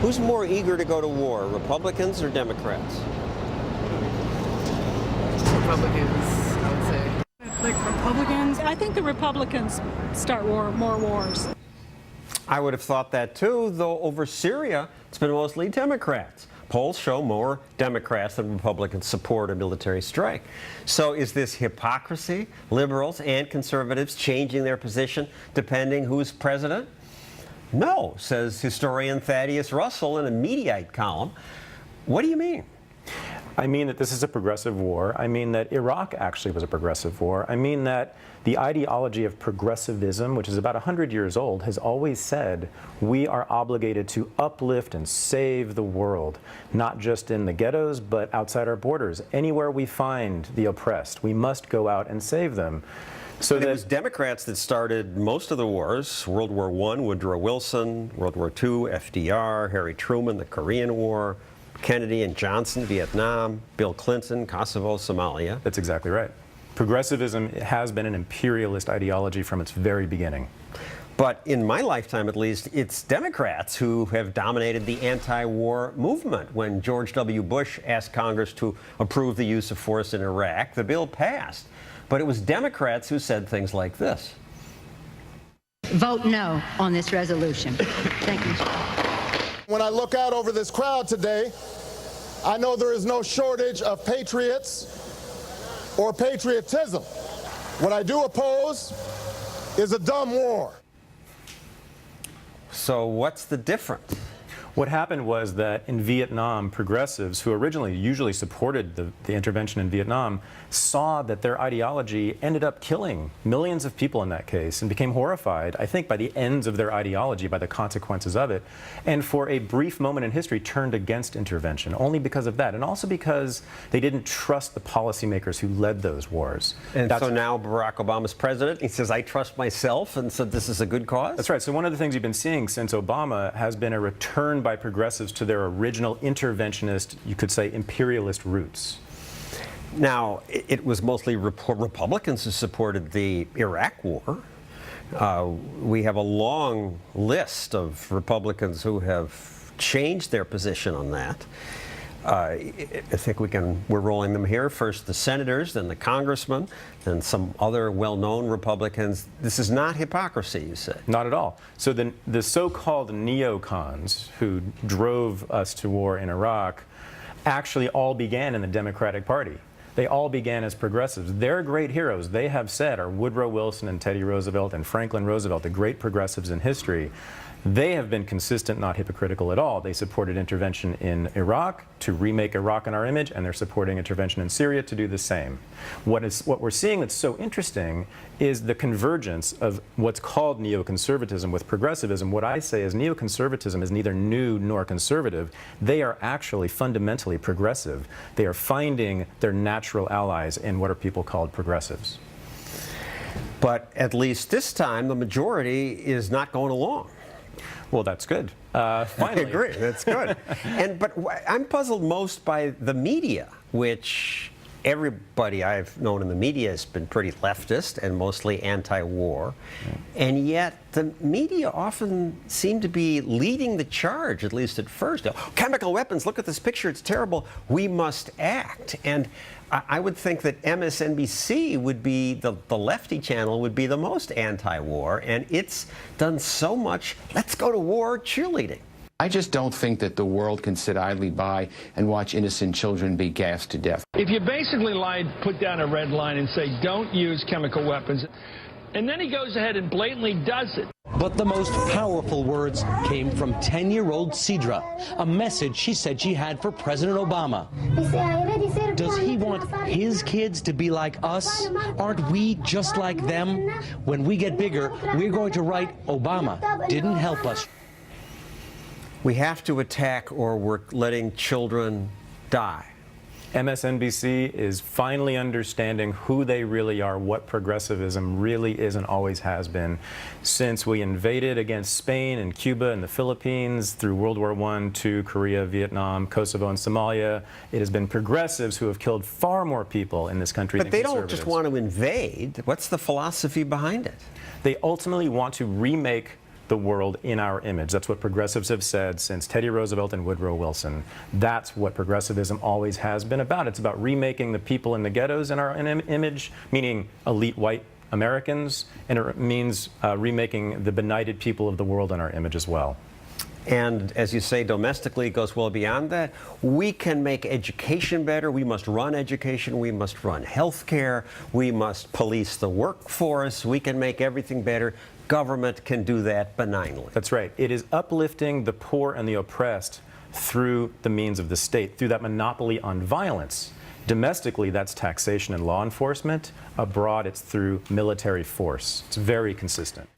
Who's more eager to go to war, Republicans or Democrats? Republicans, I would say. Like Republicans? I think the Republicans start more wars. I would have thought that too, though over Syria, it's been mostly Democrats. Polls show more Democrats than Republicans support a military strike. So is this hypocrisy? Liberals and conservatives changing their position depending who's president? No, says historian Thaddeus Russell in a Mediaite column. What do you mean? I mean that this is a progressive war. I mean that Iraq actually was a progressive war. I mean that the ideology of progressivism, which is about 100 years old, has always said we are obligated to uplift and save the world, not just in the ghettos, but outside our borders. Anywhere we find the oppressed, we must go out and save them. So it was Democrats that started most of the wars. World War I, Woodrow Wilson; World War II, FDR; Harry Truman, the Korean War; Kennedy and Johnson, Vietnam; Bill Clinton, Kosovo, Somalia. That's exactly right. Progressivism has been an imperialist ideology from its very beginning. But in my lifetime, at least, it's Democrats who have dominated the anti-war movement. When George W. Bush asked Congress to approve the use of force in Iraq, the bill passed. But it was Democrats who said things like this. Vote no on this resolution. Thank you. When I look out over this crowd today, I know there is no shortage of patriots or patriotism. What I do oppose is a dumb war. So what's the difference? What happened was that in Vietnam, progressives who originally usually supported the intervention in Vietnam saw that their ideology ended up killing millions of people in that case and became horrified, I think, by the ends of their ideology, by the consequences of it, and for a brief moment in history turned against intervention, only because of that, and also because they didn't trust the policymakers who led those wars. And so now Barack Obama's president, he says, I trust myself, and so this is a good cause? That's right. So one of the things you've been seeing since Obama has been a return by progressives to their original interventionist, you could say, imperialist roots. Now, it was mostly Republicans who supported the Iraq War. We have a long list of Republicans who have changed their position on that. I think we're rolling them here. First the senators, then the congressmen, then some other well-known Republicans. This is not hypocrisy, you say? Not at all. So the so-called neocons who drove us to war in Iraq actually all began in the Democratic Party. They all began as progressives. Their great heroes, they have said, are Woodrow Wilson and Teddy Roosevelt and Franklin Roosevelt, the great progressives in history. They have been consistent, not hypocritical at all. They supported intervention in Iraq to remake Iraq in our image, and they're supporting intervention in Syria to do the same. What we're seeing that's so interesting is the convergence of what's called neoconservatism with progressivism. What I say is neoconservatism is neither new nor conservative. They are actually fundamentally progressive. They are finding their natural allies in what are people called progressives. But at least this time, the majority is not going along. Well, that's good. Finally. I agree. That's good. But I'm puzzled most by the media, which everybody I've known in the media has been pretty leftist and mostly anti-war. And yet the media often seem to be leading the charge, at least at first. Chemical weapons, look at this picture, it's terrible. We must act. And I would think that MSNBC would be, the lefty channel would be the most anti-war, and it's done so much, let's go to war cheerleading. I just don't think that the world can sit idly by and watch innocent children be gassed to death. If you basically lied, put down a red line and say, don't use chemical weapons, and then he goes ahead and blatantly does it. But the most powerful words came from 10-year-old Cedra, a message she said she had for President Obama. Does he want his kids to be like us? Aren't we just like them? When we get bigger, we're going to write, Obama didn't help us. We have to attack or we're letting children die. MSNBC is finally understanding who they really are, what progressivism really is and always has been. Since we invaded against Spain and Cuba and the Philippines through World War I, II, Korea, Vietnam, Kosovo, and Somalia, it has been progressives who have killed far more people in this country than conservatives. But they don't just want to invade. What's the philosophy behind it? They ultimately want to remake the world in our image. That's what progressives have said since Teddy Roosevelt and Woodrow Wilson. That's what progressivism always has been about. It's about remaking the people in the ghettos in our image, meaning elite white Americans, and it means remaking the benighted people of the world in our image as well. And as you say, domestically, it goes well beyond that. We can make education better. We must run education. We must run healthcare. We must police the workforce. We can make everything better. Government can do that benignly. That's right. It is uplifting the poor and the oppressed through the means of the state, through that monopoly on violence. Domestically, that's taxation and law enforcement. Abroad, it's through military force. It's very consistent.